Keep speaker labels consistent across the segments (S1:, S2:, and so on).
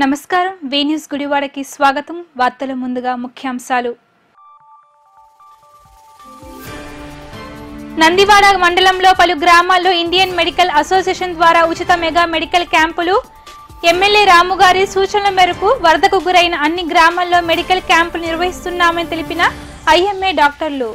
S1: నమస్కారం వి న్యూస్ గుడివాడకి స్వాగతం వార్తల ముందుగా ముఖ్యాంశాలు నందివాడ మండలంలో పలు గ్రామాల్లో ఇండియన్ మెడికల్ అసోసియేషన్ ద్వారా ఉచిత మెగా మెడికల్ క్యాంపులు ఎమ్మెల్యే రాము గారి సూచనల మేరకు వరదకు గురైన అన్ని గ్రామాల్లో మెడికల్ క్యాంపులు నిర్వహిస్తున్నామని తెలిపిన ఐఎంఏ డాక్టర్లు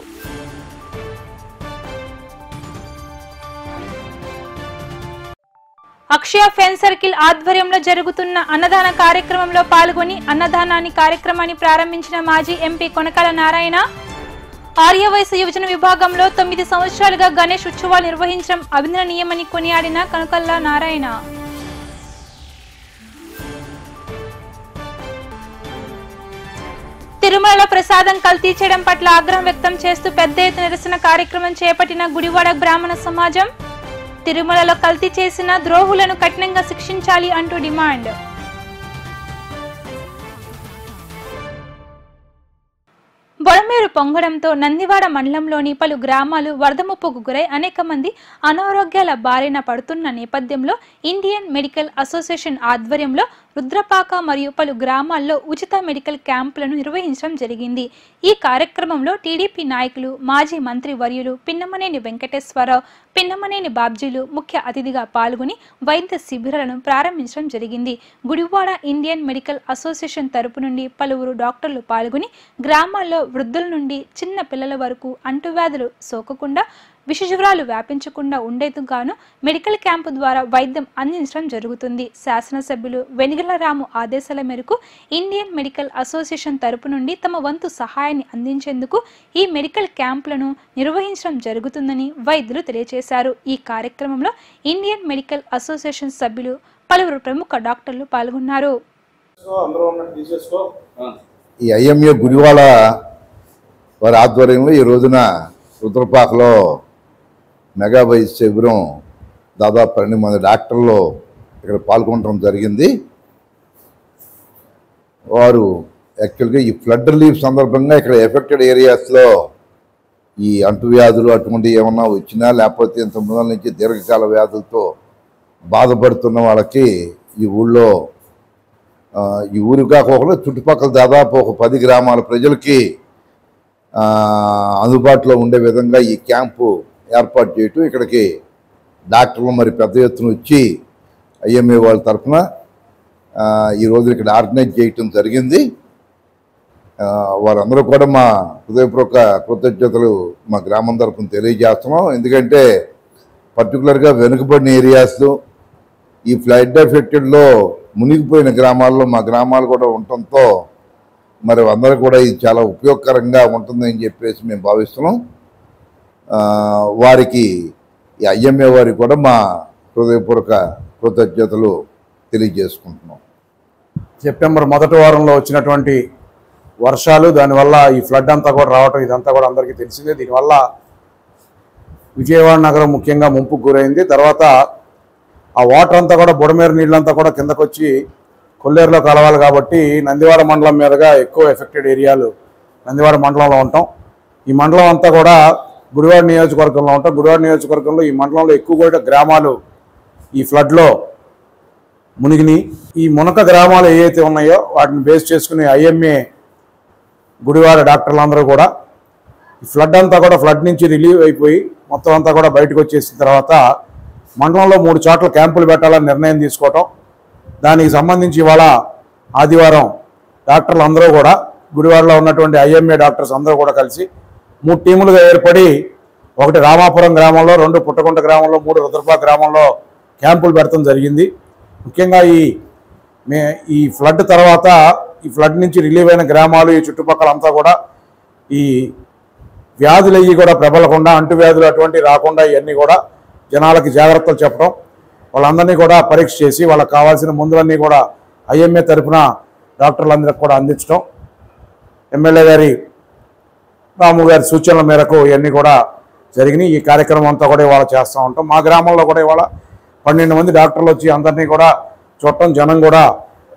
S1: అక్షయ ఫెన్ సర్కిల్ ఆధ్వర్యంలో జరుగుతున్న అన్నదాన కార్యక్రమంలో పాల్గొని అన్నదానాన్ని కార్యక్రమాన్ని ప్రారంభించిన మాజీ ఎంపీ కొనకాల నారాయణ ఆర్యవయసు యువజన విభాగంలో 9 సంవత్సరాలుగా గణేష్ ఉత్సవాలు నిర్వహించడం అభినందనీయమని కొనియాడిన కొనకాల నారాయణ తిరుమలలో ప్రసాదం కల్తీ చేయడం పట్ల ఆగ్రహం వ్యక్తం చేస్తూ పెద్ద ఎత్తున నిరసన కార్యక్రమం చేపట్టిన గుడివాడ బ్రాహ్మణ సమాజం తిరుమలలో కల్తీ చేసిన ద్రోహులను కఠినంగా శిక్షించాలి అంటూ డిమాండ్ బొడమేరు పొంగడంతో నందివాడ మండలంలోని పలు గ్రామాలు వరద ముప్పుకు గురై అనేక మంది అనారోగ్యాల బారిన పడుతున్న నేపథ్యంలో ఇండియన్ మెడికల్ అసోసియేషన్ ఆధ్వర్యంలో రుద్రపాక మరియు పలు గ్రామాల్లో ఉచిత మెడికల్ క్యాంపులను నిర్వహించడం జరిగింది. ఈ కార్యక్రమంలో టీడీపీ నాయకులు మాజీ మంత్రి వర్యులు పిన్నమనేని వెంకటేశ్వరరావు పిన్నమనేని బాబ్జీలు ముఖ్య అతిథిగా పాల్గొని వైద్య శిబిరాలను ప్రారంభించడం జరిగింది. గుడివాడ ఇండియన్ మెడికల్ అసోసియేషన్ తరపు నుండి పలువురు డాక్టర్లు పాల్గొని గ్రామాల్లో వృద్ధుల నుండి చిన్న పిల్లల వరకు అంటువ్యాధులు సోకకుండా విషజ్వరాలు వ్యాపించకుండా ఉండేందుకు మెడికల్ క్యాంపు ద్వారా వైద్యం అందించడం జరుగుతుంది. శాసనసభ్యులు వెనిగళ్ల రాము ఆదేశాల మేరకు ఇండియన్ మెడికల్ అసోసియేషన్ తరపు నుండి తమ వంతు సహాయాన్ని అందించేందుకు ఈ మెడికల్ క్యాంపులను నిర్వహించడం జరుగుతుందని వైద్యులు తెలియజేశారు. ఈ కార్యక్రమంలో ఇండియన్ మెడికల్ అసోసియేషన్ సభ్యులు పలువురు ప్రముఖ డాక్టర్లు పాల్గొన్నారు.
S2: ఈ ఐఎంఏ గుడివాడ వారి ఆధ్వర్యంలో ఈ రోజున రుద్రపాకలో మెగా వైద్య శిబిరం దాదాపు 12 మంది డాక్టర్లు ఇక్కడ పాల్గొనడం జరిగింది. వారు యాక్చువల్గా ఈ ఫ్లడ్ రిలీఫ్ సందర్భంగా ఇక్కడ ఎఫెక్టెడ్ ఏరియాస్లో ఈ అంటువ్యాధులు అటువంటి ఏమన్నా వచ్చినా లేకపోతే ఇంత ముందల నుంచి దీర్ఘకాల వ్యాధులతో బాధపడుతున్న వాళ్ళకి ఈ ఊళ్ళో ఈ ఊరు కాకుండా చుట్టుపక్కల దాదాపు ఒక 10 గ్రామాల ప్రజలకి అందుబాటులో ఉండే విధంగా ఈ క్యాంపు ఏర్పాటు చేయటం, ఇక్కడికి డాక్టర్లు మరి పెద్ద ఎత్తున వచ్చి ఐఎంఏ వాళ్ళ తరఫున ఈరోజు ఇక్కడ ఆర్గనైజ్ చేయటం జరిగింది. వారందరూ కూడా మా హృదయపూర్వక కృతజ్ఞతలు మా గ్రామం తరఫున తెలియజేస్తున్నాం. ఎందుకంటే పర్టికులర్గా వెనుకబడిన ఏరియాస్లో ఈ ఫ్లడ్ ఎఫెక్టెడ్లో మునిగిపోయిన గ్రామాల్లో మా గ్రామాలు కూడా ఉండటంతో మరి అందరూ కూడా ఇది చాలా ఉపయోగకరంగా ఉంటుందని చెప్పేసి మేము భావిస్తున్నాం. వారికి ఈ ఐఎంఏ వారికి కూడా మా హృదయపూర్వక కృతజ్ఞతలు తెలియజేసుకుంటున్నాం.
S3: సెప్టెంబర్ మొదటి వారంలో వచ్చినటువంటి వర్షాలు, దానివల్ల ఈ ఫ్లడ్ అంతా కూడా రావటం ఇదంతా కూడా అందరికీ తెలిసిందే. దీనివల్ల విజయవాడ నగరం ముఖ్యంగా ముంపుకు గురైంది. తర్వాత ఆ వాటర్ అంతా కూడా బుడమేరు నీళ్ళంతా కూడా కిందకు వచ్చి కొల్లేరులో కలవాలి కాబట్టి నందివాడ మండలం మీదుగా ఎక్కువ ఎఫెక్టెడ్ ఏరియాలు నందివాడ మండలంలో ఉంటాం. ఈ మండలం అంతా కూడా గుడివాడ నియోజకవర్గంలో ఉంటాం. గుడివాడ నియోజకవర్గంలో ఈ మండలంలో ఎక్కువ కూడా గ్రామాలు ఈ ఫ్లడ్లో మునిగినాయి. ఈ మునక గ్రామాలు ఏవైతే ఉన్నాయో వాటిని బేస్ చేసుకుని ఐఎంఏ గుడివాడ డాక్టర్లందరూ కూడా ఈ ఫ్లడ్ అంతా కూడా ఫ్లడ్ నుంచి రిలీవ్ అయిపోయి మొత్తం అంతా కూడా బయటకు వచ్చేసిన తర్వాత మండలంలో 3 చోట్ల క్యాంపులు పెట్టాలని నిర్ణయం తీసుకోవటం, దానికి సంబంధించి ఇవాళ ఆదివారం డాక్టర్లు అందరూ కూడా గుడివాడలో ఉన్నటువంటి ఐఎంఏ డాక్టర్స్ అందరూ కూడా కలిసి 3 టీములుగా ఏర్పడి 1 రామాపురం గ్రామంలో, 2 పుట్టకుంట గ్రామంలో, 3 రుద్రపాక గ్రామంలో క్యాంపులు పెడతాం జరిగింది. ముఖ్యంగా ఈ ఫ్లడ్ తర్వాత ఈ ఫ్లడ్ నుంచి రిలీవ్ అయిన గ్రామాలు ఈ చుట్టుపక్కల అంతా కూడా ఈ వ్యాధులు అయ్యి కూడా ప్రబలకుండా అంటువ్యాధులు అటువంటి రాకుండా ఇవన్నీ కూడా జనాలకి జాగ్రత్తలు చెప్పడం, వాళ్ళందరినీ కూడా పరీక్ష చేసి వాళ్ళకి కావాల్సిన మందులన్నీ కూడా ఐఎంఏ తరఫున డాక్టర్లందరికీ కూడా అందించడం, ఎమ్మెల్యే గారి రాము గారి సూచనల మేరకు ఇవన్నీ కూడా జరిగినాయి. ఈ కార్యక్రమం అంతా కూడా ఇవాళ చేస్తూ ఉంటాం. మా గ్రామంలో కూడా ఇవాళ 12 మంది డాక్టర్లు వచ్చి అందరినీ కూడా చూడటం, జనం కూడా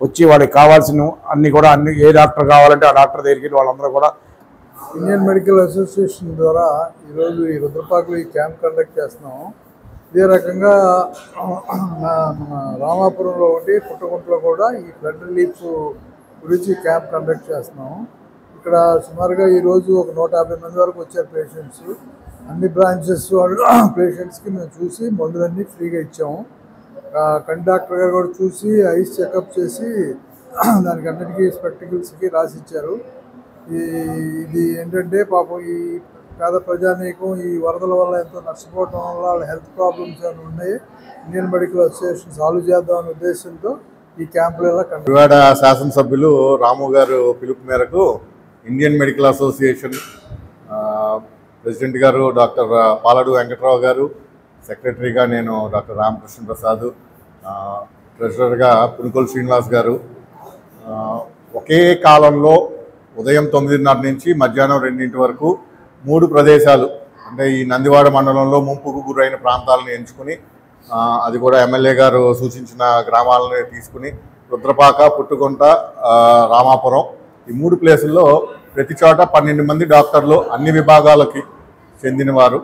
S3: వచ్చి వాళ్ళకి కావాల్సిన అన్ని కూడా ఏ డాక్టర్ కావాలంటే ఆ డాక్టర్ దగ్గరికి వాళ్ళందరూ కూడా
S4: ఇండియన్ మెడికల్ అసోసియేషన్ ద్వారా ఈరోజు ఈ రుద్రపాకలో ఈ క్యాంప్ కండక్ట్ చేస్తున్నాము. ఇదే రకంగా మన రామాపురంలో ఉండి పుట్టగుంటలో కూడా ఈ బ్లడ్ రిలీఫ్ గురించి క్యాంప్ కండక్ట్ చేస్తున్నాము. ఇక్కడ సుమారుగా ఈరోజు ఒక 150 మంది వరకు వచ్చారు పేషెంట్స్. అన్ని బ్రాంచెస్ వాళ్ళు పేషెంట్స్కి మేము చూసి మందులన్నీ ఫ్రీగా ఇచ్చాము. కండక్టర్ గారు కూడా చూసి ఐస్ చెకప్ చేసి దానికి అన్నిటికీ స్పెక్టికల్స్కి రాసిచ్చారు. ఇది ఏంటంటే పాపం ఈ పేద ప్రజానీకం ఈ వరదల వల్ల ఎంతో నష్టపోవడం వల్ల వాళ్ళ హెల్త్ ప్రాబ్లమ్స్ ఏమైనా ఉన్నాయి, ఇండియన్ మెడికల్ అసోసియేషన్ సాల్వ్ చేద్దామనే ఉద్దేశంతో ఈ క్యాంపులలో
S5: వివాడ శాసనసభ్యులు రాము గారు పిలుపు మేరకు ఇండియన్ మెడికల్ అసోసియేషన్ ప్రెసిడెంట్ గారు డాక్టర్ పాలడు వెంకట్రావు గారు, సెక్రటరీగా నేను డాక్టర్ రామకృష్ణ ప్రసాద్, ట్రెజరర్గా పునుకొల్ శ్రీనివాస్ గారు ఒకే కాలంలో ఉదయం 9:30 నుంచి మధ్యాహ్నం 2 వరకు 3 ప్రదేశాలు అంటే ఈ నందివాడ మండలంలో ముంపుకు గురైన ప్రాంతాలను ఎంచుకుని అది కూడా ఎమ్మెల్యే గారు సూచించిన గ్రామాలను తీసుకుని రుద్రపాక, పుట్టుగుంట, రామాపురం ఈ 3 ప్లేసుల్లో ప్రతి చోట 12 మంది డాక్టర్లు అన్ని విభాగాలకి చెందినవారు,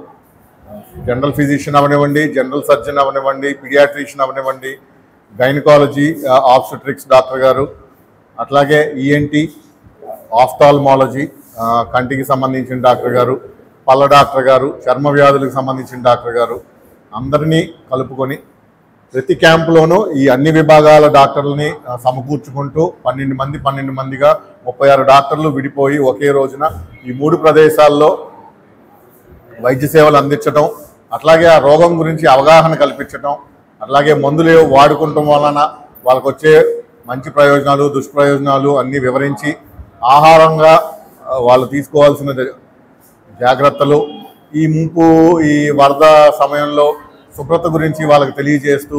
S5: జనరల్ ఫిజిషియన్ అవనివ్వండి, జనరల్ సర్జన్ అవనివ్వండి, పీడియాట్రిషియన్ అవనివ్వండి, గైనకాలజీ ఆబ్స్టెట్రిక్స్ డాక్టర్ గారు, అట్లాగే ఈఎన్టీ, ఆఫ్థాల్మాలజీ కంటికి సంబంధించిన డాక్టర్ గారు, పళ్ళ డాక్టర్ గారు, చర్మ వ్యాధులకు సంబంధించిన డాక్టర్ గారు అందరినీ కలుపుకొని ప్రతి క్యాంపులోనూ ఈ అన్ని విభాగాల డాక్టర్లని సమకూర్చుకుంటూ 12 మందిగా 36 డాక్టర్లు విడిపోయి ఒకే రోజున ఈ 3 ప్రదేశాల్లో వైద్య సేవలు అందించడం, అట్లాగే ఆ రోగం గురించి అవగాహన కల్పించడం, అట్లాగే మందులు వాడుకుంటాం వలన వాళ్ళకు వచ్చే మంచి ప్రయోజనాలు, దుష్ప్రయోజనాలు అన్నీ వివరించి ఆహారంగా వాళ్ళు తీసుకోవాల్సిన జాగ్రత్తలు, ఈ ముంపు ఈ వరద సమయంలో శుభ్రత గురించి వాళ్ళకి తెలియజేస్తూ,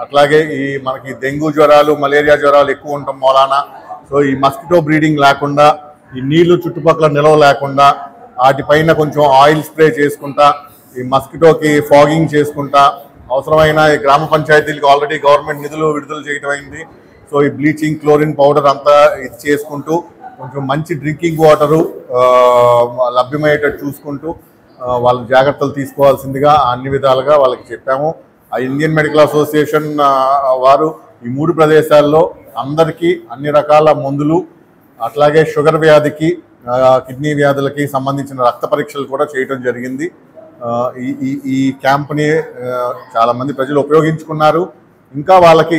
S5: అట్లాగే ఈ మనకి డెంగ్యూ జ్వరాలు, మలేరియా జ్వరాలు ఎక్కువ ఉండటం మూలాన సో ఈ మస్కిటో బ్రీడింగ్ లేకుండా, ఈ నీళ్లు చుట్టుపక్కల నిలవ లేకుండా వాటిపైన కొంచెం ఆయిల్ స్ప్రే చేసుకుంటా, ఈ మస్కిటోకి ఫాగింగ్ చేసుకుంటా, అవసరమైన ఈ గ్రామ పంచాయతీలకు ఆల్రెడీ గవర్నమెంట్ నిధులు విడుదల చేయడం అయింది. సో ఈ బ్లీచింగ్, క్లోరిన్ పౌడర్ అంతా ఇది చేసుకుంటూ కొంచెం మంచి డ్రింకింగ్ వాటరు లభ్యమయ్యేటట్టు చూసుకుంటూ వాళ్ళు జాగ్రత్తలు తీసుకోవాల్సిందిగా అన్ని విధాలుగా వాళ్ళకి చెప్పాము. ఆ ఇండియన్ మెడికల్ అసోసియేషన్ వారు ఈ 3 ప్రదేశాల్లో అందరికీ అన్ని రకాల మందులు, అట్లాగే షుగర్ వ్యాధికి, కిడ్నీ వ్యాధులకి సంబంధించిన రక్త పరీక్షలు కూడా చేయడం జరిగింది. ఈ క్యాంప్ని చాలామంది ప్రజలు ఉపయోగించుకున్నారు. ఇంకా వాళ్ళకి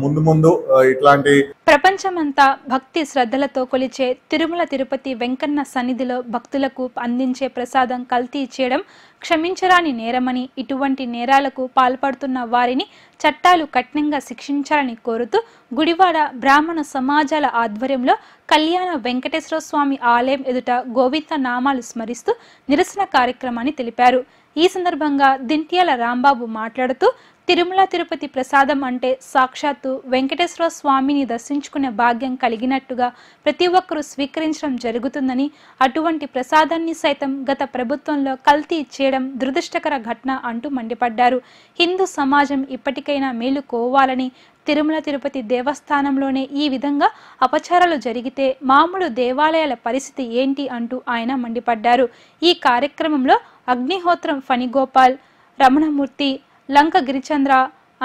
S5: ముందు ఇట్లాంటి
S1: ప్రపంచమంతా భక్తి శ్రద్ధలతో కొలిచే తిరుమల తిరుపతి వెంకన్న సన్నిధిలో భక్తులకు అందించే ప్రసాదం కల్తీ చేయడం క్షమించరాని నేరమని, ఇటువంటి నేరాలకు పాల్పడుతున్న వారిని చట్టాలు కఠినంగా శిక్షించాలని కోరుతూ గుడివాడ బ్రాహ్మణ సమాజాల ఆధ్వర్యంలో కళ్యాణ వెంకటేశ్వర స్వామి ఆలయం ఎదుట గోవింద నామాలు స్మరిస్తూ నిరసన కార్యక్రమాన్ని తెలిపారు. ఈ సందర్భంగా దింట్యాల రాంబాబు మాట్లాడుతూ తిరుమల తిరుపతి ప్రసాదం అంటే సాక్షాత్తు వెంకటేశ్వర స్వామిని దర్శించుకునే భాగ్యం కలిగినట్టుగా ప్రతి ఒక్కరూ స్వీకరించడం జరుగుతుందని, అటువంటి ప్రసాదాన్ని సైతం గత ప్రభుత్వంలో కల్తీ చేయడం దురదృష్టకర ఘటన అంటూ మండిపడ్డారు. హిందూ సమాజం ఇప్పటికైనా మేలుకోవాలని, తిరుమల తిరుపతి దేవస్థానంలోనే ఈ విధంగా అపచారాలు జరిగితే మామూలు దేవాలయాల పరిస్థితి ఏంటి అంటూ ఆయన మండిపడ్డారు. ఈ కార్యక్రమంలో అగ్నిహోత్రం ఫణిగోపాల్, రమణమూర్తి, లంక గిరిచంద్ర,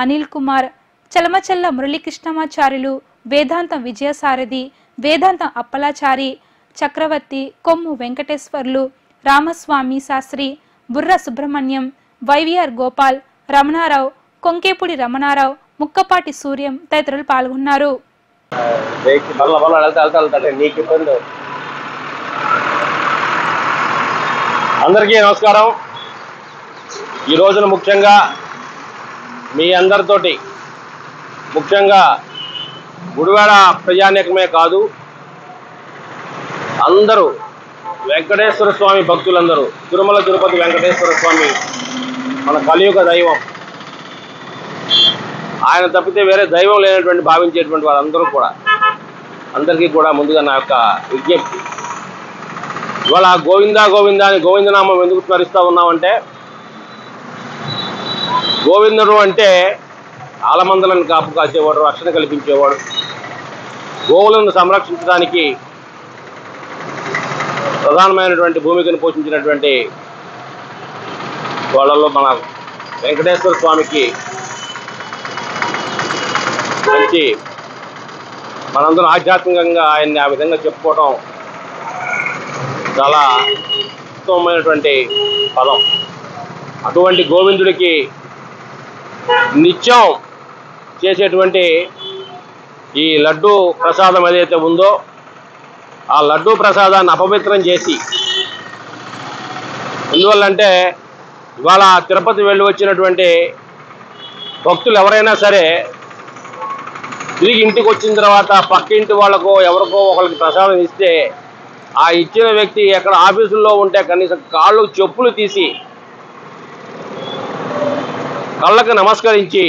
S1: అనిల్ కుమార్, చలమచల్ల మురళీకృష్ణమాచార్యులు, వేదాంతం విజయసారథి, వేదాంతం అప్పలాచారి, చక్రవర్తి, కొమ్ము వెంకటేశ్వర్లు, రామస్వామి శాస్త్రి, బుర్ర సుబ్రహ్మణ్యం, వైవిఆర్ గోపాల్, రమణారావు, కొంకేపూడి రమణారావు, ముక్కపాటి సూర్యం తదితరులు పాల్గొన్నారు.
S6: అందరికీ నమస్కారం. ఈ రోజున ముఖ్యంగా మీ అందరితోటి, ముఖ్యంగా గుడివాడ ప్రజానీకమే కాదు, అందరూ వెంకటేశ్వర స్వామి భక్తులందరూ, తిరుమల తిరుపతి వెంకటేశ్వర స్వామి మన కలియుగ దైవం, ఆయన తప్పితే వేరే దైవం లేనటువంటి భావించేటువంటి వాళ్ళందరూ కూడా, అందరికీ కూడా ముందుగా నా యొక్క విజ్ఞప్తి. ఇవాళ గోవిందా గోవిందా అని గోవిందనామం ఎందుకు స్మరిస్తూ ఉన్నామంటే, గోవిందుడు అంటే ఆలమందలను కాపు కాసేవాడు, రక్షణ కల్పించేవాడు, గోవులను సంరక్షించడానికి ప్రధానమైనటువంటి భూమికను పోషించినటువంటి వాళ్ళలో మన వెంకటేశ్వర స్వామికి మంచి మనందరం ఆధ్యాత్మికంగా ఆయన్ని ఆ విధంగా చెప్పుకోవడం చాలా ఉత్తమమైనటువంటి పదం. అటువంటి గోవిందుడికి నిత్యం చేసేటువంటి ఈ లడ్డూ ప్రసాదం ఏదైతే ఉందో ఆ లడ్డూ ప్రసాదాన్ని అపవిత్రం చేసి, ఎందువల్లంటే ఇవాళ తిరుపతి వెళ్ళి వచ్చినటువంటి భక్తులు ఎవరైనా సరే తిరిగి ఇంటికి వచ్చిన తర్వాత పక్కింటి వాళ్ళకో ఎవరికో ఒకరికి ప్రసాదం ఇస్తే ఆ ఇచ్చిన వ్యక్తి ఎక్కడ ఆఫీసుల్లో ఉంటే కనీసం కాళ్ళు చెప్పులు తీసి కళ్ళకు నమస్కరించి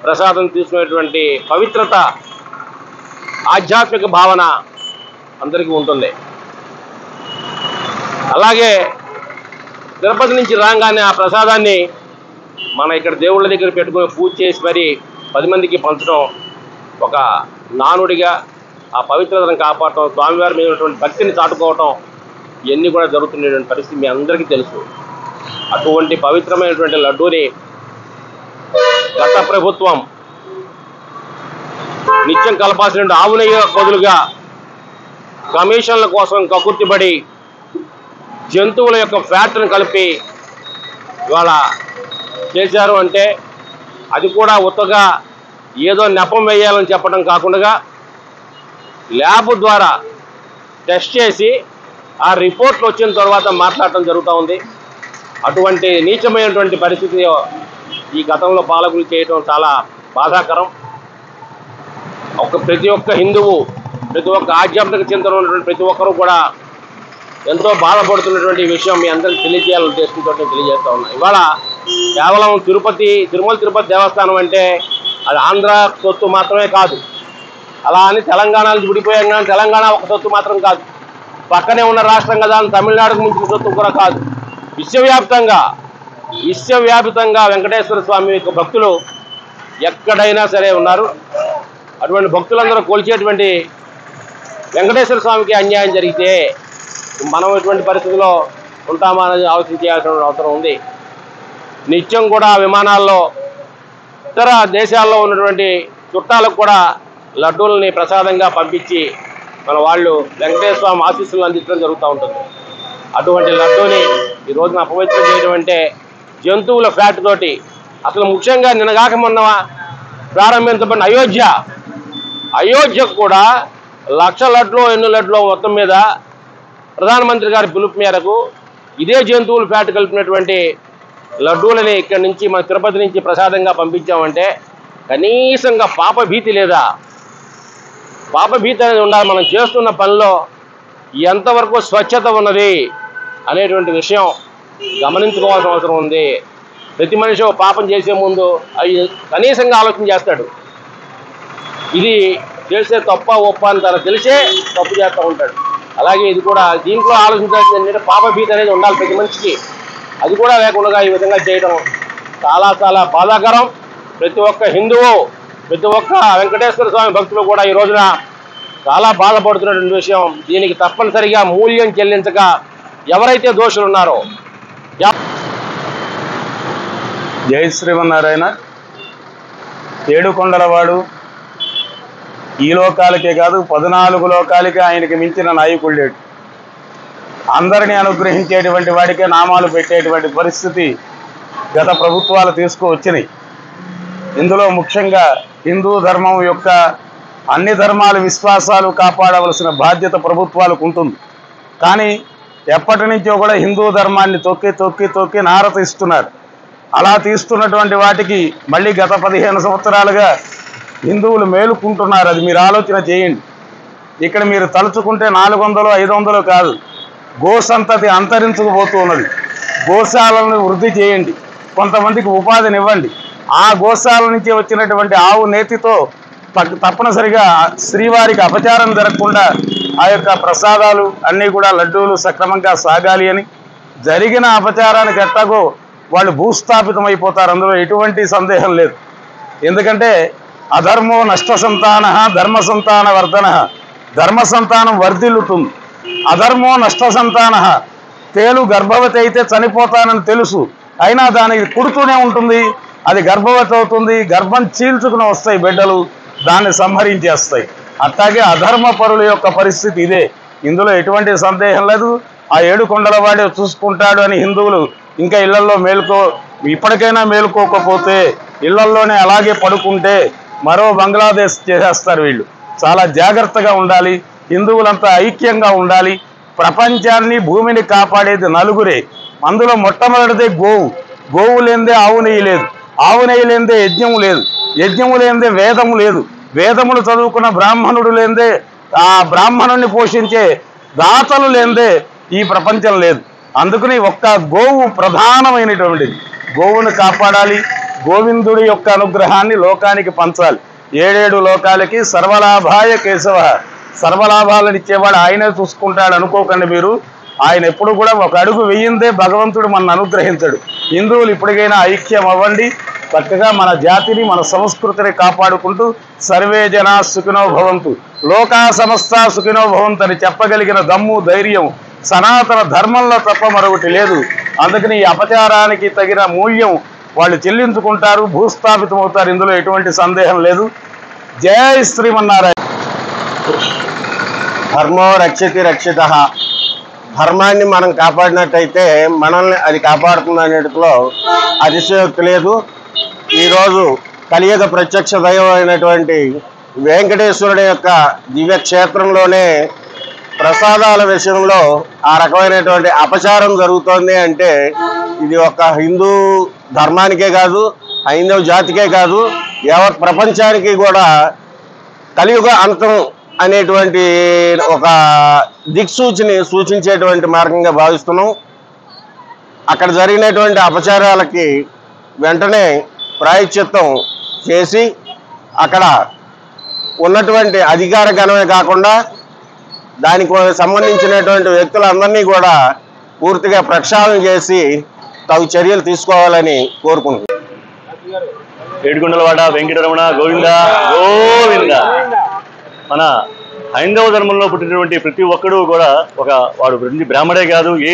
S6: ప్రసాదం తీసుకునేటువంటి పవిత్రత, ఆధ్యాత్మిక భావన అందరికీ ఉంటుంది. అలాగే తిరుపతి నుంచి రాగానే ఆ ప్రసాదాన్ని మన ఇక్కడ దేవుళ్ళ దగ్గర పెట్టుకుని పూజ చేసి మరి 10 మందికి పంచడం ఒక నానుడిగా ఆ పవిత్రతను కాపాడటం, స్వామివారి మీద ఉన్నటువంటి భక్తిని చాటుకోవటం, ఇవన్నీ కూడా జరుగుతున్నటువంటి పరిస్థితి మీ అందరికీ తెలుసు. అటువంటి పవిత్రమైనటువంటి లడ్డూని గత ప్రభుత్వం నిత్యం కలపాల్సిన ఆవు నెయ్యి బదులుగా కమిషన్ల కోసం కకుర్తిపడి జంతువుల యొక్క ఫ్యాట్ను కలిపి ఇవాళ చేశారు. అంటే అది కూడా ఉత్తగా ఏదో నెపం వేయాలని చెప్పడం కాకుండా ల్యాబ్ ద్వారా టెస్ట్ చేసి ఆ రిపోర్ట్లు వచ్చిన తర్వాత మాట్లాడటం జరుగుతూ ఉంది. అటువంటి నీచమైనటువంటి పరిస్థితి ఈ గతంలో పాలకులు చేయటం చాలా బాధాకరం. ప్రతి ఒక్క హిందువు, ప్రతి ఒక్క ఆధ్యాత్మిక చింతన ఉన్నటువంటి ప్రతి ఒక్కరూ కూడా ఎంతో బాధపడుతున్నటువంటి విషయం మీ అందరికీ తెలియజేయాలని ఉద్దేశంతో తెలియజేస్తూ ఉన్నాను. ఇవాళ కేవలం తిరుమల తిరుపతి దేవస్థానం అంటే అది ఆంధ్ర సొత్తు మాత్రమే కాదు, అలా అని తెలంగాణ నుంచి విడిపోయాం కానీ తెలంగాణ ఒక సొత్తు మాత్రం కాదు, పక్కనే ఉన్న రాష్ట్రం కదా అని తమిళనాడుకు మించిన సొత్తు కూడా కాదు. విశ్వవ్యాపితంగా వెంకటేశ్వర స్వామి యొక్క భక్తులు ఎక్కడైనా సరే ఉన్నారు. అటువంటి భక్తులందరూ కొలిచేటువంటి వెంకటేశ్వర స్వామికి అన్యాయం జరిగితే మనం ఎటువంటి పరిస్థితుల్లో ఉంటామా అనేది ఆలోచించాల్సిన అవసరం ఉంది. నిత్యం కూడా విమానాల్లో ఇతర దేశాల్లో ఉన్నటువంటి చుట్టాలకు కూడా లడ్డూలని ప్రసాదంగా పంపించి మన వాళ్ళు వెంకటేశ్వర స్వామి ఆశీస్సులను అందించడం జరుగుతూ ఉంటుంది. అటువంటి లడ్డూని ఈ రోజున అపవిత్రం చేయడం అంటే జంతువుల ఫ్యాట్ తోటి, అసలు ముఖ్యంగా నిన్నగాక మొన్న ప్రారంభించబడిన అయోధ్యకు కూడా 1,00,000 లడ్లు ఎన్ని లడ్లు మొత్తం మీద ప్రధానమంత్రి గారి పిలుపు మేరకు ఇదే జంతువులు ఫ్యాట్ కలిపినటువంటి లడ్డూలని ఇక్కడి నుంచి మన తిరుపతి నుంచి ప్రసాదంగా పంపించామంటే కనీసంగా పాపభీతి లేదా? పాపభీతి అనేది ఉండాలి. మనం చేస్తున్న పనిలో ఎంతవరకు స్వచ్ఛత ఉన్నది అనేటువంటి విషయం గమనించుకోవాల్సిన అవసరం ఉంది. ప్రతి మనిషి పాపం చేసే ముందు అవి కనీసంగా ఆలోచన చేస్తాడు. ఇది చేసే తప్ప ఒప్ప అని తనకు తెలిసే తప్పు చేస్తూ ఉంటాడు. అలాగే ఇది కూడా దీంట్లో ఆలోచించాల్సింది ఏంటంటే పాపభీతి అనేది ఉండాలి ప్రతి మనిషికి. అది కూడా లేకుండా ఈ విధంగా చేయడం చాలా చాలా బాధాకరం. ప్రతి ఒక్క హిందువు, ప్రతి ఒక్క వెంకటేశ్వర స్వామి భక్తులు కూడా ఈ రోజున చాలా బాధపడుతున్నటువంటి విషయం. దీనికి తప్పనిసరిగా మూల్యం చెల్లించక ఎవరైతే దోషులు ఉన్నారో.
S3: జై శ్రీమన్నారాయణ. ఏడుకొండలవాడు ఈ లోకాలకే కాదు 14 లోకాలకే ఆయనకి మించిన నాయకుడు లేడు. అందరినీ అనుగ్రహించేటువంటి వాడికే నామాలు పెట్టేటువంటి పరిస్థితి గత ప్రభుత్వాలు తీసుకువచ్చినాయి. ఇందులో ముఖ్యంగా హిందూ ధర్మం యొక్క అన్ని ధర్మాల విశ్వాసాలు కాపాడవలసిన బాధ్యత ప్రభుత్వాలకు ఉంటుంది. కానీ ఎప్పటి నుంచో కూడా హిందూ ధర్మాన్ని తొక్కి నార తీస్తున్నారు. అలా తీస్తున్నటువంటి వాటికి మళ్ళీ గత 15 సంవత్సరాలుగా హిందువులు మేలుకుంటున్నారు. అది మీరు ఆలోచన చేయండి. ఇక్కడ మీరు తలుచుకుంటే 400, 500 కాదు, గోసంతతి అంతరించుకుపోతూ ఉన్నది. గోశాలను వృద్ధి చేయండి, కొంతమందికి ఉపాధినివ్వండి. ఆ గోశాల నుంచి వచ్చినటువంటి ఆవు నేతితో తప్పనిసరిగా శ్రీవారికి అపచారం జరగకుండా ఆ యొక్క ప్రసాదాలు అన్నీ కూడా లడ్డూలు సక్రమంగా సాగాలి అని. జరిగిన అపచారానికి ఎట్టాగో వాళ్ళు భూస్థాపితమైపోతారు, అందులో ఎటువంటి సందేహం లేదు. ఎందుకంటే అధర్మో నష్ట సంతాన ధర్మ సంతాన వర్ధన. ధర్మ సంతానం వర్ధిల్లుతుంది. అధర్మో నష్ట సంతాన. తేలు గర్భవతి అయితే చనిపోతానని తెలుసు, అయినా దానికి పుడుతూనే ఉంటుంది, అది గర్భవతి అవుతుంది, గర్భం చీల్చుకుని వస్తాయి బిడ్డలు, దాన్ని సంహరించేస్తాయి. అట్లాగే అధర్మ పరుల యొక్క పరిస్థితి ఇదే, ఇందులో ఎటువంటి సందేహం లేదు. ఆ 7 కొండల వాడే చూసుకుంటాడు అని హిందువులు ఇంకా ఇళ్లలో ఇప్పటికైనా మేలుకోకపోతే, ఇళ్లలోనే అలాగే పడుకుంటే మరో బంగ్లాదేశ్ చేసేస్తారు వీళ్ళు. చాలా జాగ్రత్తగా ఉండాలి, హిందువులంతా ఐక్యంగా ఉండాలి. ప్రపంచాన్ని భూమిని కాపాడేది నలుగురే, అందులో మొట్టమొదటిదే గోవు. గోవు లేనిదే ఆవు నెయ్యి లేదు, ఆవు నెయ్యి లేనిదే యజ్ఞము లేదు, యజ్ఞము లేనిదే వేదము లేదు, వేదములు చదువుకున్న బ్రాహ్మణుడు లేనిదే, ఆ బ్రాహ్మణుడిని పోషించే దాతలు లేనిదే ఈ ప్రపంచం లేదు. అందుకని ఒక్క గోవు ప్రధానమైనటువంటిది. గోవును కాపాడాలి, గోవిందుడి యొక్క అనుగ్రహాన్ని లోకానికి పంచాలి. 7 లోకాలకి సర్వలాభాయ కేశవ, సర్వలాభాలను ఇచ్చేవాడు ఆయనే చూసుకుంటాడు అనుకోకండి మీరు. ఆయన ఎప్పుడు కూడా ఒక అడుగు వేయిందే భగవంతుడు మన అనుగ్రహించడు. హిందువులు ఇప్పటికైనా ఐక్యం అవ్వండి, చక్కగా మన జాతిని మన సంస్కృతిని కాపాడుకుంటూ సర్వే జనా సుఖినో భవంతు, లోకా సమస్త సుఖినో భవంతు అని చెప్పగలిగిన దమ్ము ధైర్యం సనాతన ధర్మంలో తప్ప మరొకటి లేదు. అందుకని ఈ అపచారానికి తగిన మూల్యం వాళ్ళు చెల్లించుకుంటారు, భూస్థాపితం అవుతారు, ఇందులో ఎటువంటి సందేహం లేదు. జై శ్రీమన్నారాయణ.
S7: ధర్మో రక్షతి రక్షిత. ధర్మాన్ని మనం కాపాడినట్టయితే మనల్ని అది కాపాడుతుంది అనేటిలో అతిశయోక్తి లేదు. ఈరోజు కలియుగ ప్రత్యక్ష దైవం అయినటువంటి వెంకటేశ్వరుడి యొక్క దివ్యక్షేత్రంలోనే ప్రసాదాల విషయంలో ఆ రకమైనటువంటి అపచారం జరుగుతోంది అంటే ఇది ఒక హిందూ ధర్మానికే కాదు, హైందవ జాతికే కాదు, యావత్ ప్రపంచానికి కూడా కలియుగ అంతం అనేటువంటి ఒక దిక్సూచిని సూచించేటువంటి మార్గంగా భావిస్తున్నాం. అక్కడ జరిగినటువంటి అపచారాలకి వెంటనే ప్రాయశ్చిత్తం చేసి అక్కడ ఉన్నటువంటి అధికార గణమే కాకుండా దానికి సంబంధించినటువంటి వ్యక్తులందరినీ కూడా పూర్తిగా ప్రక్షాళన చేసి తగు చర్యలు తీసుకోవాలని కోరుకుంటున్నాను.
S8: ఏడుకొండలవాడ వెంకటరమణ గోవింద గోవింద. మన హైందవ ధర్మంలో పుట్టినటువంటి ప్రతి ఒక్కడు కూడా వాడు బ్రాహ్మడే కాదు, ఏ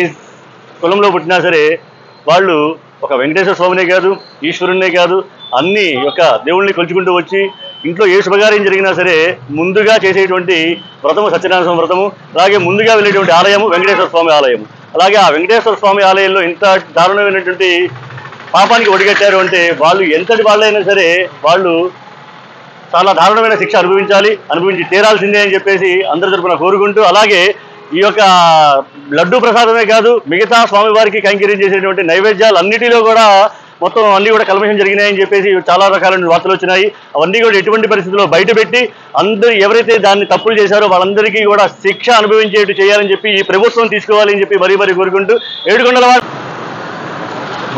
S8: కులంలో పుట్టినా సరే వాళ్ళు ఒక వెంకటేశ్వర స్వామినే కాదు, ఈశ్వరుణ్ణే కాదు, అన్ని యొక్క దేవుళ్ళని కొలుచుకుంటూ వచ్చి ఇంట్లో ఏ శుభకార్యం జరిగినా సరే ముందుగా చేసేటువంటి వ్రతము సత్యనారాయణ స్వామి వ్రతము, అలాగే ముందుగా వెళ్ళేటువంటి ఆలయము వెంకటేశ్వర స్వామి ఆలయము. అలాగే ఆ వెంకటేశ్వర స్వామి ఆలయంలో ఇంత దారుణమైనటువంటి పాపానికి ఒడిగట్టారు అంటే వాళ్ళు ఎంతటి వాళ్ళైనా సరే వాళ్ళు చాలా దారుణమైన శిక్ష అనుభవించి తీరాల్సిందే అని చెప్పేసి అందరి తరపున కోరుకుంటూ, అలాగే ఈ యొక్క లడ్డూ ప్రసాదమే కాదు మిగతా స్వామివారికి కైంకర్యం చేసేటువంటి నైవేద్యాలు అన్నిటిలో కూడా మొత్తం అన్నీ కూడా కల్మషం జరిగినాయని చెప్పేసి చాలా రకాలైన వార్తలు వచ్చినాయి. అవన్నీ కూడా ఎటువంటి పరిస్థితుల్లో బయటపెట్టి అందరూ ఎవరైతే దాన్ని తప్పులు చేశారో వాళ్ళందరికీ కూడా శిక్ష అనుభవించేట్టు చేయాలని చెప్పి ఈ ప్రభుత్వం తీసుకోవాలని చెప్పి మరీ కోరుకుంటూ ఏడుకొండలవాడ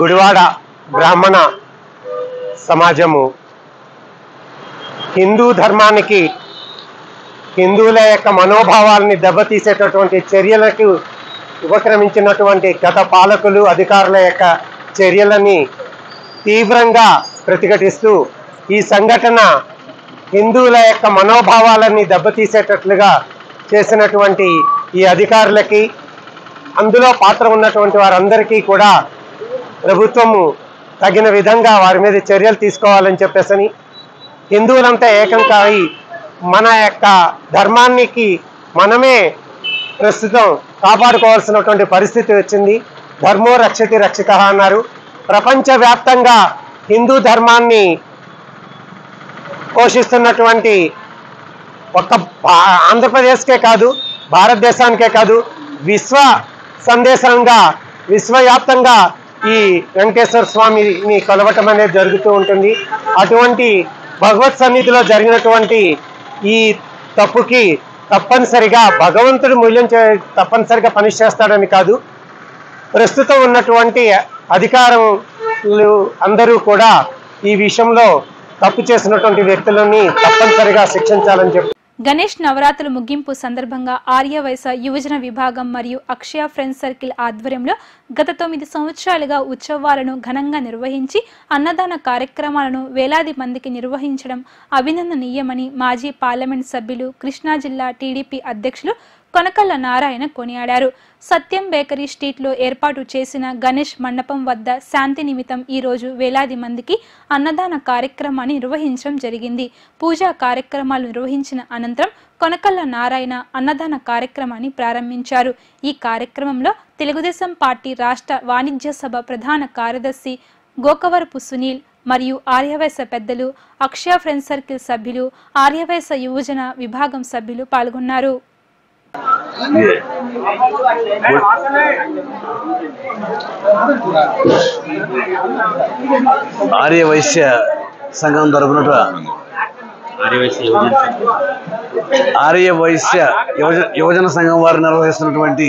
S7: గుడివాడ బ్రాహ్మణ సమాజము హిందూ ధర్మానికి, హిందువుల యొక్క మనోభావాలని దెబ్బతీసేటటువంటి చర్యలకు ఉపక్రమించినటువంటి గత పాలకులు అధికారుల యొక్క చర్యలని తీవ్రంగా ప్రతిఘటిస్తూ ఈ సంఘటన హిందువుల యొక్క మనోభావాలని దెబ్బతీసేటట్లుగా చేసినటువంటి ఈ అధికారులకి, అందులో పాత్ర ఉన్నటువంటి వారందరికీ కూడా ప్రభుత్వము తగిన విధంగా వారి మీద చర్యలు తీసుకోవాలని చెప్పేసి హిందువులంతా ఏకం కాయి మన యొక్క ధర్మానికి మనమే ప్రస్తుతం కాపాడుకోవాల్సినటువంటి పరిస్థితి వచ్చింది. ధర్మో రక్షతి రక్షిత అన్నారు. ప్రపంచవ్యాప్తంగా హిందూ ధర్మాన్ని పోషిస్తున్నటువంటి ఒక్క ఆంధ్రప్రదేశ్కే కాదు, భారతదేశానికే కాదు, విశ్వ సందేశంగా విశ్వవ్యాప్తంగా ఈ వెంకటేశ్వర స్వామిని కొలవటం అనేది జరుగుతూ ఉంటుంది. అటువంటి భగవత్ సన్నిధిలో జరిగినటువంటి ఈ తప్పుకి తప్పనిసరిగా భగవంతుడు మూల్యం తప్పనిసరిగా పనిష్ చేస్తాడని కాదు, ప్రస్తుతం ఉన్నటువంటి అధికారులు అందరూ కూడా ఈ విషయంలో తప్పు చేసినటువంటి వ్యక్తులని తప్పనిసరిగా శిక్షించాలని చెప్పి
S1: గణేష్ నవరాత్రుల ముగింపు సందర్భంగా ఆర్యవైశ్య యువజన విభాగం మరియు అక్షయ ఫ్రెండ్స్ సర్కిల్ ఆధ్వర్యంలో గత 9 సంవత్సరాలుగా ఉత్సవాలను ఘనంగా నిర్వహించి అన్నదాన కార్యక్రమాలను వేలాది మందికి నిర్వహించడం అభినందనీయమని మాజీ పార్లమెంట్ సభ్యులు కృష్ణా జిల్లా టీడీపీ అధ్యక్షులు కొనకళ్ళ నారాయణ కొనియాడారు. సత్యం బేకరీ స్ట్రీట్లో ఏర్పాటు చేసిన గణేష్ మండపం వద్ద శాంతి నిమిత్తం ఈరోజు వేలాది మందికి అన్నదాన కార్యక్రమాన్ని నిర్వహించడం జరిగింది. పూజా కార్యక్రమాలు నిర్వహించిన అనంతరం కొనకళ్ళ నారాయణ అన్నదాన కార్యక్రమాన్ని ప్రారంభించారు. ఈ కార్యక్రమంలో తెలుగుదేశం పార్టీ రాష్ట్ర వాణిజ్య సభ ప్రధాన కార్యదర్శి గోకవరపు సునీల్ మరియు ఆర్యవైశ్య పెద్దలు, అక్షయ ఫ్రెండ్స్ సర్కిల్ సభ్యులు, ఆర్యవైశ్య యువజన విభాగం సభ్యులు పాల్గొన్నారు.
S9: ఆర్యవైశ్య సంఘం తరపున ఆర్యవైశ్య యువజన సంఘం వారు నిర్వహిస్తున్నటువంటి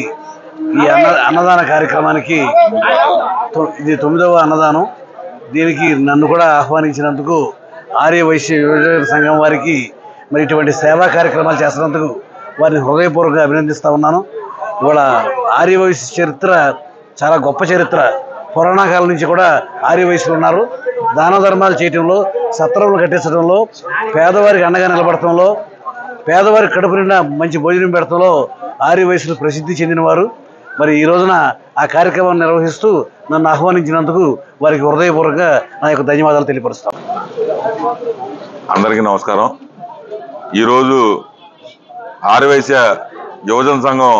S9: ఈ అన్నదాన కార్యక్రమానికి ఇది 9వ అన్నదానం. దీనికి నన్ను కూడా ఆహ్వానించినందుకు ఆర్యవైశ్య యువజన సంఘం వారికి మరి ఇటువంటి సేవా కార్యక్రమాలు చేస్తున్నందుకు వారిని హృదయపూర్వకంగా అభినందిస్తూ ఉన్నాను. ఇవాళ ఆర్యవైశ్య చరిత్ర చాలా గొప్ప చరిత్ర. పురాణ కాలం నుంచి కూడా ఆర్యవైశ్యులు ఉన్నారు. దాన ధర్మాలు చేయటంలో, సత్రములు కట్టించడంలో, పేదవారికి అండగా నిలబడటంలో, పేదవారికి కడుపు నిండా మంచి భోజనం పెడతంలో ఆర్యవైశ్యులు ప్రసిద్ధి చెందినవారు. మరి ఈ రోజున ఆ కార్యక్రమాన్ని నిర్వహిస్తూ నన్ను ఆహ్వానించినందుకు వారికి హృదయపూర్వకంగా నా యొక్క ధన్యవాదాలు తెలియపరుస్తాను.
S10: అందరికీ నమస్కారం. ఈరోజు ఆర్యవైశ్య యువజన సంఘం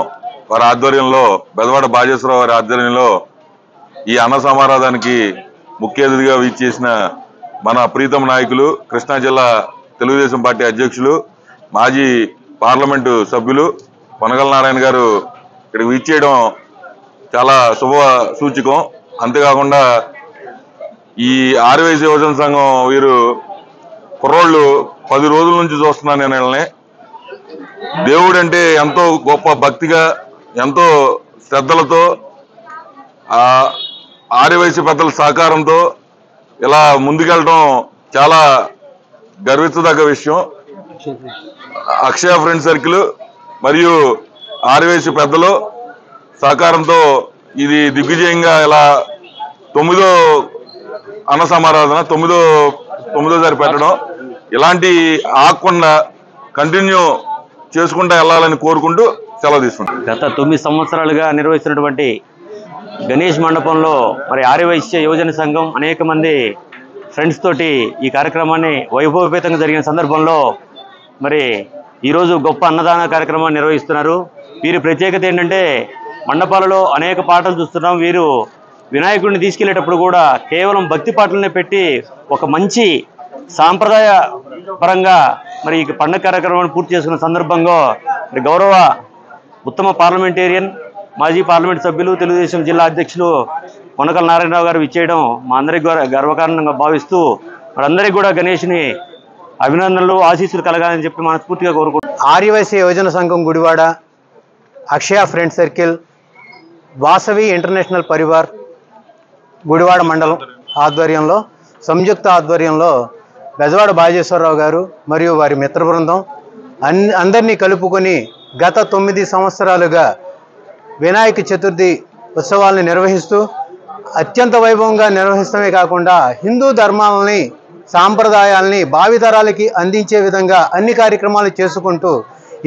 S10: వారి ఆధ్వర్యంలో, బెజవాడ బాజేశ్వరరావు వారి ఆధ్వర్యంలో ఈ అన్న సమారాధానికి ముఖ్య అతిథిగా వీచేసిన మన ప్రీతమ నాయకులు, కృష్ణా జిల్లా తెలుగుదేశం పార్టీ అధ్యక్షులు, మాజీ పార్లమెంటు సభ్యులు కొనకళ్ళ నారాయణ గారు ఇక్కడికి వీచేయడం చాలా శుభ సూచకం. అంతేకాకుండా ఈ ఆర్యవైశ్య యువజన సంఘం వీరు కుర్రోళ్ళు 10 రోజుల నుంచి చూస్తున్నాను నేను వీళ్ళని. దేవుడు అంటే ఎంతో గొప్ప భక్తిగా, ఎంతో శ్రద్ధలతో, ఆర్యవైశ్య పెద్దల సహకారంతో ఇలా ముందుకెళ్ళటం చాలా గర్వించదగ్గ విషయం. అక్షయ ఫ్రెండ్స్ సర్కిల్ మరియు ఆర్యవైశ్య పెద్దలు సహకారంతో ఇది దిగ్విజయంగా ఇలా 9వ అన్న సమారాధన 9వ పెట్టడం, ఇలాంటి ఆగకుండా కంటిన్యూ చేసుకుంటూ వెళ్ళాలని కోరుకుంటూ సెలవు తీసుకుంటాం.
S11: గత 9 సంవత్సరాలుగా నిర్వహిస్తున్నటువంటి గణేష్ మండపంలో మరి ఆర్యవైశ్య యువజన సంఘం అనేక మంది ఫ్రెండ్స్ తోటి ఈ కార్యక్రమాన్ని వైభవపేతంగా జరిగిన సందర్భంలో మరి ఈరోజు గొప్ప అన్నదాన కార్యక్రమాన్ని నిర్వహిస్తున్నారు. వీరి ప్రత్యేకత ఏంటంటే మండపాలలో అనేక పాటలు చూస్తున్నాం. వీరు వినాయకుడిని తీసుకెళ్లేటప్పుడు కూడా కేవలం భక్తి పాటలనే పెట్టి ఒక మంచి సాంప్రదాయ పరంగా మరి ఈ పండుగ కార్యక్రమాన్ని పూర్తి చేసుకున్న సందర్భంగా మరి గౌరవ ఉత్తమ పార్లమెంటేరియన్, మాజీ పార్లమెంట్ సభ్యులు, తెలుగుదేశం జిల్లా అధ్యక్షులు కొనకళ్ళ నారాయణరావు గారు ఇచ్చేయడం మా అందరికి గర్వకారణంగా భావిస్తూ మనందరికీ కూడా గణేష్ని అభినందనలు, ఆశీస్సులు కలగాలని చెప్పి మనస్ఫూర్తిగా కోరుకుంటున్నాం.
S7: Aryavysya Yuvajana Sangham Gudivada, Akshaya friends circle, Vasavi international Parivar Gudivada మండలం ఆధ్వర్యంలో, సంయుక్త ఆధ్వర్యంలో బెజవాడ బాజేశ్వరరావు గారు మరియు వారి మిత్ర బృందం అందరినీ కలుపుకొని గత 9 సంవత్సరాలుగా వినాయక చతుర్థి ఉత్సవాలను నిర్వహిస్తూ అత్యంత వైభవంగా నిర్వహిస్తమే కాకుండా హిందూ ధర్మాలని, సాంప్రదాయాల్ని భావితరాలకి అందించే విధంగా అన్ని కార్యక్రమాలు చేసుకుంటూ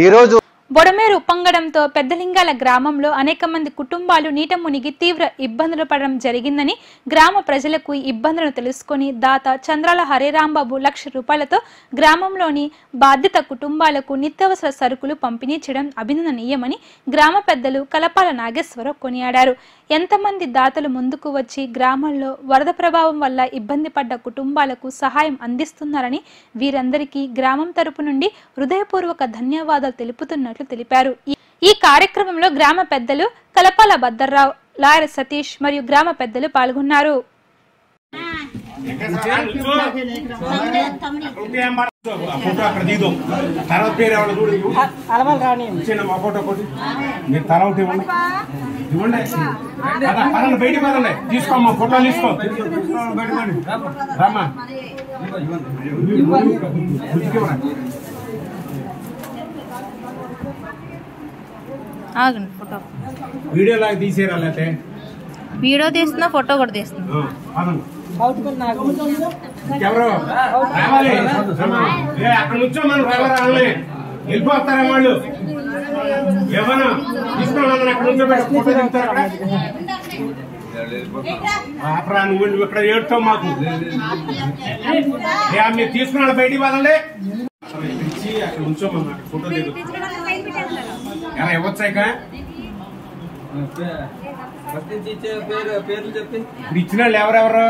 S7: ఈరోజు
S1: బొడమేరు ఉప్పొంగడంతో పెద్దలింగాల గ్రామంలో అనేక మంది కుటుంబాలు నీట మునిగి తీవ్ర ఇబ్బందులు పడడం జరిగిందని, గ్రామ ప్రజలకు ఇబ్బందులను తెలుసుకొని దాత చంద్రాల హరిరాంబాబు 1,00,000 రూపాయలతో గ్రామంలోని బాధిత కుటుంబాలకు నిత్యావసర సరుకులు పంపిణీ చేయడం అభినందనీయమని గ్రామ పెద్దలు కలపాల నాగేశ్వరరావు కొనియాడారు. ఎంతమంది దాతలు ముందుకు వచ్చి గ్రామంలో వరద ప్రభావం వల్ల ఇబ్బంది పడ్డ కుటుంబాలకు సహాయం అందిస్తున్నారని, వీరందరికీ గ్రామం తరపు నుండి హృదయపూర్వక ధన్యవాదాలు తెలుపుతున్నట్లు తెలిపారు. ఈ కార్యక్రమంలో గ్రామ పెద్దలు కలపాల భద్రరావు, లాయర్ సతీష్ మరియు గ్రామ పెద్దలు పాల్గొన్నారు.
S12: తీసుకోమ్మా, ఫోటో తీసుకో. వీడియో లాగా తీసేరా? లేకపోతే
S13: వీడియో తీస్తున్నా, ఫోటో కూడా తీస్తున్నా.
S12: ఎవరు రావాలి? అక్కడ నుంచో మనం రావాలి, వెళ్ళిపోతారా వాళ్ళు? ఏమన్నా తీసుకున్నాను అక్కడ నుంచోబెట్టి ఫోటో దిగుతారు అక్కడ నువ్వు ఇక్కడ ఏడుతావు మాకు మీరు తీసుకున్నాడు బయటికి వాళ్ళండి పిలిచి అక్కడ ఉంచోమన్నా ఫోటో దిగు ఎలా ఇవ్వచ్చాక ఇప్పుడు ఇచ్చిన వాళ్ళు ఎవరెవరు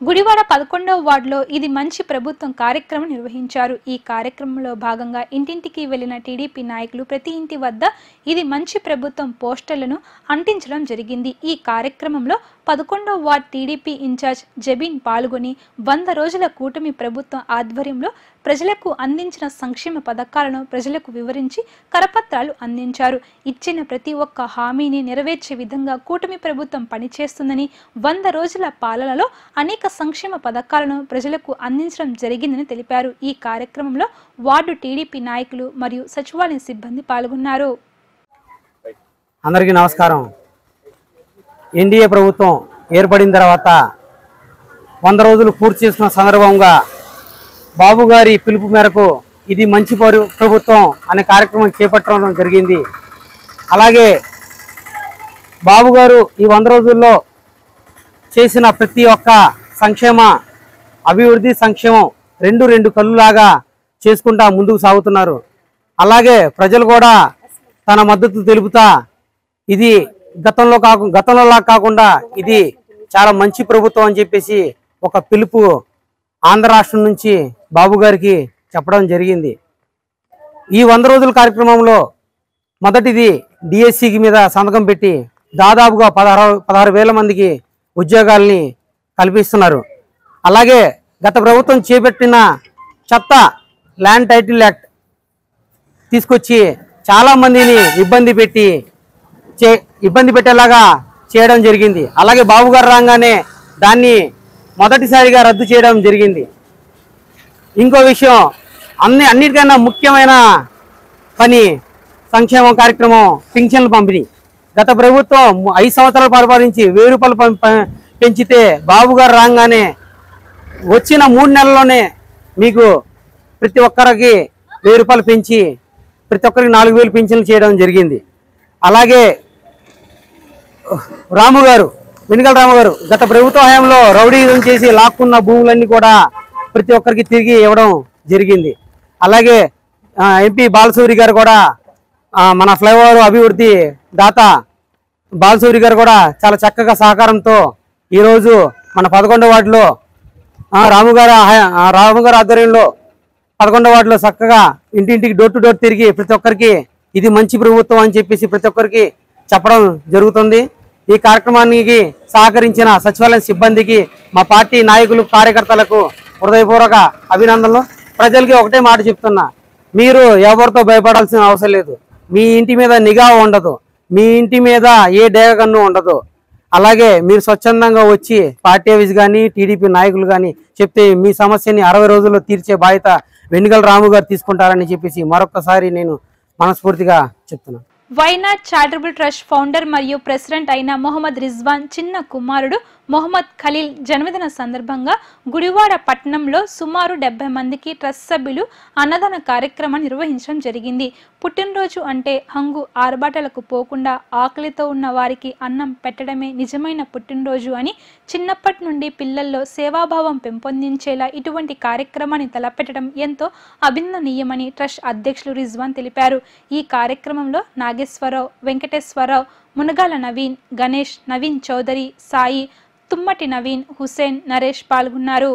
S1: గుడివాడ 11వ వార్డులో ఇది మంచి ప్రభుత్వం కార్యక్రమం నిర్వహించారు. ఈ కార్యక్రమంలో భాగంగా ఇంటింటికి వెళ్లిన టీడీపీ నాయకులు ప్రతి ఇంటి వద్ద ఇది మంచి ప్రభుత్వం పోస్టర్లను అంటించడం జరిగింది. ఈ కార్యక్రమంలో 11వ వార్డు టీడీపీ ఇన్ఛార్జ్ జబీన్ పాల్గొని 100 రోజుల కూటమి ప్రభుత్వం ఆధ్వర్యంలో ప్రజలకు అందించిన సంక్షేమ పథకాలను ప్రజలకు వివరించి కరపత్రాలు అందించారు. ఇచ్చిన ప్రతి ఒక్క హామీని నెరవేర్చే విధంగా కూటమి ప్రభుత్వం పనిచేస్తుందని 100 రోజుల పాలనలో అనేక సంక్షేమ పథకాలను ప్రజలకు అందించడం జరిగిందని తెలిపారు. ఈ కార్యక్రమంలో వార్డు టీడీపీ నాయకులు మరియు సచివాలయ సిబ్బంది పాల్గొన్నారు.
S14: అందరికీ నమస్కారం. ఎన్డీఏ ప్రభుత్వం ఏర్పడిన తర్వాత 100 రోజులు పూర్తి చేసుకున్న సందర్భంగా బాబు గారి పిలుపు మేరకు ఇది మంచి ప్రభుత్వం అనే కార్యక్రమం చేపట్టడం జరిగింది. అలాగే బాబు గారు ఈ 100 రోజుల్లో చేసిన ప్రతి ఒక్క సంక్షేమ అభివృద్ధి సంక్షేమం రెండు కళ్ళులాగా చేసుకుంటా ముందుకు సాగుతున్నారు. అలాగే ప్రజలు కూడా తన మద్దతు తెలుపుతా ఇది గతంలో కాకుండా ఇది చాలా మంచి ప్రభుత్వం అని చెప్పేసి ఒక పిలుపు ఆంధ్ర రాష్ట్రం నుంచి బాబు గారికి చెప్పడం జరిగింది. ఈ 100 రోజుల కార్యక్రమంలో మొదటిది డిఎస్సికి మీద సంతకం పెట్టి దాదాపుగా 16,000 మందికి ఉద్యోగాల్ని కల్పిస్తున్నారు. అలాగే గత ప్రభుత్వం చేపట్టిన చెత్త ల్యాండ్ టైటిల్ యాక్ట్ తీసుకొచ్చి చాలా మందిని ఇబ్బంది పెట్టేలాగా చేయడం జరిగింది. అలాగే బాబు గారు రాగానే దాన్ని మొదటిసారిగా రద్దు చేయడం జరిగింది. ఇంకో విషయం అన్నిటికన్నా ముఖ్యమైన పని సంక్షేమ కార్యక్రమం పింఛన్ల పంపిణీ. గత ప్రభుత్వం 5 సంవత్సరాలు పరిపాలించి 1000 రూపాయలు పెంచితే బాబు గారు రాగానే వచ్చిన 3 నెలల్లోనే మీకు ప్రతి ఒక్కరికి 1000 రూపాయలు పెంచి ప్రతి ఒక్కరికి 4,000 పింఛన్లు చేయడం జరిగింది. అలాగే వెనుగల రాము గారు గత ప్రభుత్వ హయాంలో రౌడీజం చేసి లాక్కున్న భూములన్నీ కూడా ప్రతి ఒక్కరికి తిరిగి ఇవ్వడం జరిగింది. అలాగే ఎంపీ బాలశౌరి గారు కూడా మన ఫ్లైఓవర్ అభివృద్ధి దాత బాలశౌరి గారు కూడా చాలా చక్కగా సహకారంతో ఈరోజు మన 11వ వార్డులో రాము గారు ఆధ్వర్యంలో 11వ వార్డులో చక్కగా ఇంటింటికి డోర్ టు డోర్ తిరిగి ప్రతి ఒక్కరికి ఇది మంచి ప్రభుత్వం అని చెప్పేసి ప్రతి ఒక్కరికి చెప్పడం జరుగుతుంది. ఈ కార్యక్రమానికి సహకరించిన సచివాలయ సిబ్బందికి మా పార్టీ నాయకులు కార్యకర్తలకు హృదయపూర్వక అభినందనలు. ప్రజలకి ఒకటే మాట చెప్తున్నా, మీరు ఎవరితో భయపడాల్సిన అవసరం లేదు. మీ ఇంటి మీద నిఘా ఉండదు, మీ ఇంటి మీద ఏ డేగన్ను ఉండదు. అలాగే మీరు స్వచ్ఛందంగా వచ్చి పార్టీ ఆఫీస్ కానీ టీడీపీ నాయకులు కానీ చెప్తే మీ సమస్యని 60 రోజుల్లో తీర్చే బాధ్యత వెనుగల రాము గారు తీసుకుంటారని చెప్పేసి మరొకసారి నేను మనస్ఫూర్తిగా చెప్తున్నాను.
S1: వైనాడ్ చారిటబుల్ ట్రస్ట్ ఫౌండర్ మరియు ప్రెసిడెంట్ అయిన మొహమ్మద్ రిజ్వాన్ చిన్న కుమారుడు మొహమ్మద్ ఖలీల్ జన్మదిన సందర్భంగా గుడివాడ పట్టణంలో సుమారు 70 మందికి ట్రస్ట్ సభ్యులు అన్నదాన కార్యక్రమాన్ని నిర్వహించడం జరిగింది. పుట్టినరోజు అంటే హంగు ఆర్భాటాలకు పోకుండా ఆకలితో ఉన్న వారికి అన్నం పెట్టడమే నిజమైన పుట్టినరోజు అని చిన్నప్పటి నుండి పిల్లల్లో సేవాభావం పెంపొందించేలా ఇటువంటి కార్యక్రమాన్ని తలపెట్టడం ఎంతో అభినందనీయమని ట్రస్ట్ అధ్యక్షులు రిజ్వాన్ తెలిపారు. ఈ కార్యక్రమంలో నాగేశ్వరరావు, వెంకటేశ్వరరావు, మునగాల నవీన్, గణేష్, నవీన్ చౌదరి, సాయి, తుమ్మటి నవీన్, హుసేన్, నరేష్ పాల్గొన్నారు.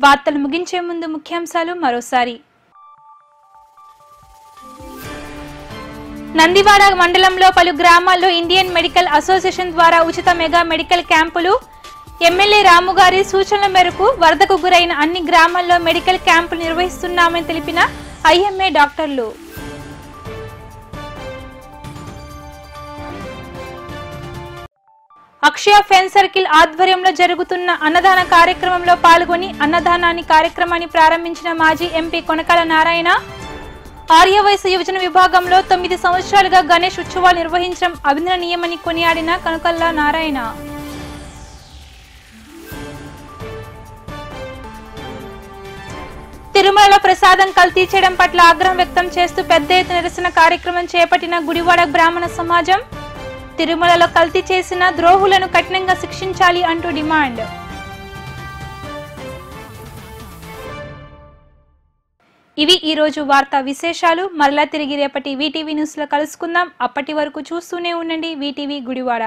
S1: వార్తలు ముగించే ముందు ముఖ్యాంశాలు మరోసారి. నందివాడ మండలంలో పలు గ్రామాల్లో ఇండియన్ మెడికల్ అసోసియేషన్ ద్వారా ఉచిత మెగా మెడికల్ క్యాంపులు. ఎమ్మెల్యే రాముగారి సూచనల మేరకు వరదకు గురైన అన్ని గ్రామాల్లో మెడికల్ క్యాంపులు నిర్వహిస్తున్నామని తెలిపిన ఐఎంఏ డాక్టర్లు. అక్షయ ఫ్రెండ్స్ సర్కిల్ ఆధ్వర్యంలో జరుగుతున్న అన్నదాన కార్యక్రమంలో పాల్గొని అన్నదానాన్ని కార్యక్రమాన్ని ప్రారంభించిన మాజీ ఎంపీ కొనకాల నారాయణ. ఆర్యవయసు యువజన విభాగంలో 9 సంవత్సరాలుగా గణేష్ ఉత్సవాలు నిర్వహించడం అభినందనీయమని కొనియాడిన కొనకాల నారాయణ. తిరుమలలో ప్రసాదం కల్తీ చేయడం పట్ల ఆగ్రహం వ్యక్తం చేస్తూ పెద్ద ఎత్తున నిరసన కార్యక్రమం చేపట్టిన గుడివాడ బ్రాహ్మణ సమాజం. తిరుమలలో కల్తీ చేసిన ద్రోహులను కఠినంగా శిక్షించాలి అంటూ డిమాండ్. ఇవి ఈ రోజు వార్తా విశేషాలు. మరలా తిరిగి రేపటి వీటీవీ న్యూస్ లో కలుసుకుందాం. అప్పటి వరకు చూస్తూనే ఉండండి వీటీవీ గుడివాడ.